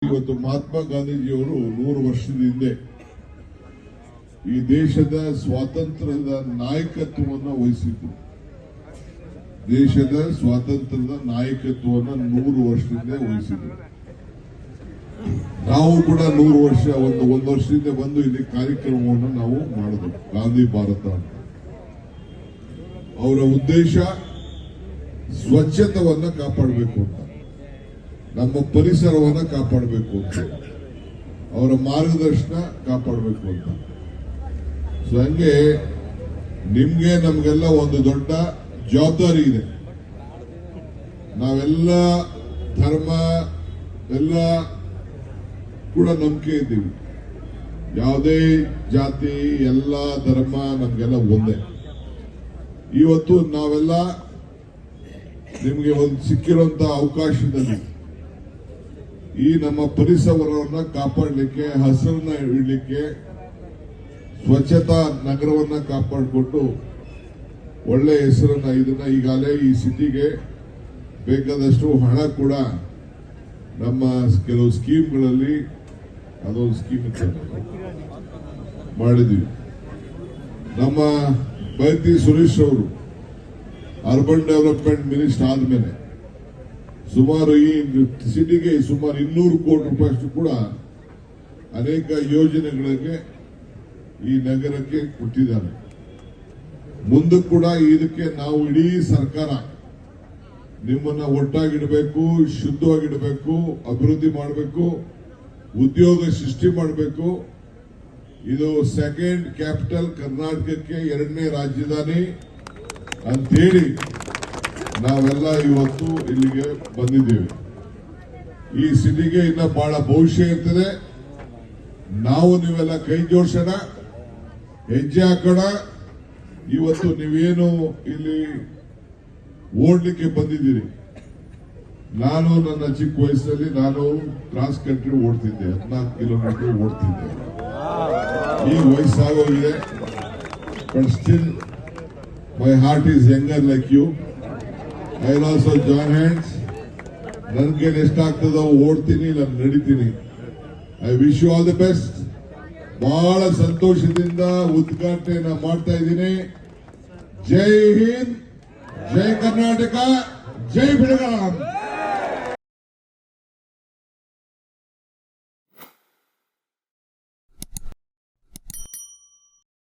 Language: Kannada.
ಇವತ್ತು ಮಹಾತ್ಮ ಗಾಂಧೀಜಿಯವರು 100 ವರ್ಷದ ಹಿಂದೆ ಈ ದೇಶದ ಸ್ವಾತಂತ್ರ್ಯದ ನಾಯಕತ್ವವನ್ನು ವಹಿಸಿದ್ರು. ದೇಶದ ಸ್ವಾತಂತ್ರ್ಯದ ನಾಯಕತ್ವವನ್ನು 100 ವರ್ಷದಿಂದ ವಹಿಸಿದ್ರು. ನಾವು ಕೂಡ 100 ವರ್ಷ ಒಂದು ವರ್ಷದಿಂದ ಬಂದು ಇಲ್ಲಿ ಕಾರ್ಯಕ್ರಮವನ್ನು ನಾವು ಮಾಡಿದ್ವಿ. ಗಾಂಧಿ ಭಾರತ ಅಂತ ಅವರ ಉದ್ದೇಶ ಸ್ವಚ್ಛತವನ್ನ ಕಾಪಾಡಬೇಕು ಅಂತ, ನಮ್ಮ ಪರಿಸರವನ್ನ ಕಾಪಾಡಬೇಕು ಅಂತ, ಅವರ ಮಾರ್ಗದರ್ಶನ ಕಾಪಾಡಬೇಕು ಅಂತ. ಸೊ ಹಂಗೆ ನಿಮ್ಗೆ ನಮ್ಗೆಲ್ಲ ಒಂದು ದೊಡ್ಡ ಜವಾಬ್ದಾರಿ ಇದೆ. ನಾವೆಲ್ಲ ಧರ್ಮ ಎಲ್ಲ ಕೂಡ ನಂಬಿಕೆ ಇದ್ದೀವಿ. ಯಾವುದೇ ಜಾತಿ ಎಲ್ಲ ಧರ್ಮ ನಮ್ಗೆಲ್ಲ ಒಂದೇ. ಇವತ್ತು ನಾವೆಲ್ಲ ನಿಮಗೆ ಒಂದು ಸಿಕ್ಕಿರುವಂತಹ ಅವಕಾಶದಲ್ಲಿ ಈ ನಮ್ಮ ಪರಿಸರವನ್ನ ಕಾಪಾಡಲಿಕ್ಕೆ, ಹಸಿರನ್ನ ಇಡಲಿಕ್ಕೆ, ಸ್ವಚ್ಛತಾ ನಗರವನ್ನ ಕಾಪಾಡಿಕೊಂಡು ಒಳ್ಳೆ ಹೆಸರನ್ನ ಇದನ್ನ ಈಗಾಗಲೇ ಈ ಸಿಟಿಗೆ ಬೇಕಾದಷ್ಟು ಹಣ ಕೂಡ ನಮ್ಮ ಕೆಲವು ಸ್ಕೀಮ್ಗಳಲ್ಲಿ ಅದೊಂದು ಸ್ಕೀಮ್ ಮಾಡಿದ್ವಿ. ನಮ್ಮ ಬೈತಿ ಸುರೇಶ್ ಅವರು ಅರ್ಬನ್ ಡೆವಲಪ್ಮೆಂಟ್ ಮಿನಿಸ್ಟರ್ ಆದ್ಮೇಲೆ ಸುಮಾರು ಈ ಸಿಟಿಗೆ ಸುಮಾರು 200 ಕೋಟಿ ರೂಪಾಯಿಷ್ಟು ಕೂಡ ಅನೇಕ ಯೋಜನೆಗಳಿಗೆ ಈ ನಗರಕ್ಕೆ ಕೊಟ್ಟಿದ್ದಾರೆ. ಮುಂದೆ ಕೂಡ ಇದಕ್ಕೆ ನಾವು ಇಡೀ ಸರ್ಕಾರ ನಿಮ್ಮನ್ನ ಒಟ್ಟಾಗಿಡಬೇಕು, ಶುದ್ಧವಾಗಿಡಬೇಕು, ಅಭಿವೃದ್ಧಿ ಮಾಡಬೇಕು, ಉದ್ಯೋಗ ಸೃಷ್ಟಿ ಮಾಡಬೇಕು. ಇದು ಸೆಕೆಂಡ್ ಕ್ಯಾಪಿಟಲ್, ಕರ್ನಾಟಕಕ್ಕೆ 2ನೇ ರಾಜಧಾನಿ ಅಂತೇಳಿ ನಾವೆಲ್ಲ ಇವತ್ತು ಇಲ್ಲಿಗೆ ಬಂದಿದ್ದೇವೆ. ಈ ಸಿಟಿಗೆ ಇನ್ನ ಬಹಳ ಭವಿಷ್ಯ ಇರ್ತದೆ. ನಾವು ನೀವೆಲ್ಲ ಕೈ ಜೋಡಿಸೋಣ, ಹೆಜ್ಜೆ ಹಾಕೋಣ. ಇವತ್ತು ನೀವೇನು ಇಲ್ಲಿ ಓಡ್ಲಿಕ್ಕೆ ಬಂದಿದ್ದೀರಿ. ನಾನು ನನ್ನ ಚಿಕ್ಕ ವಯಸ್ಸಲ್ಲಿ ನಾನು ಕ್ರಾಸ್ ಕಂಟ್ರಿ ಓಡ್ತಿದ್ದೆ, 14 ಕಿಲೋಮೀಟರ್ ಓಡ್ತಿದ್ದೆ. ಈಗ ವಯಸ್ಸಾಗೋಗಿದೆ, but still my heart is younger like you. I will also join hands. ನನ್ಗೆ ಎಷ್ಟಾಗ್ತದೋ ಓಡ್ತೀನಿ, ನಾನು ನಡೀತೀನಿ. I wish you all the best. ಬಹಳ ಸಂತೋಷದಿಂದ ಉದ್ಘಾಟನೆ ಮಾಡ್ತಾ ಇದ್ದೀನಿ. ಜೈ ಹಿಂದ್, ಜೈ ಕರ್ನಾಟಕ, ಜೈ ಬೆಳಗಾಂ.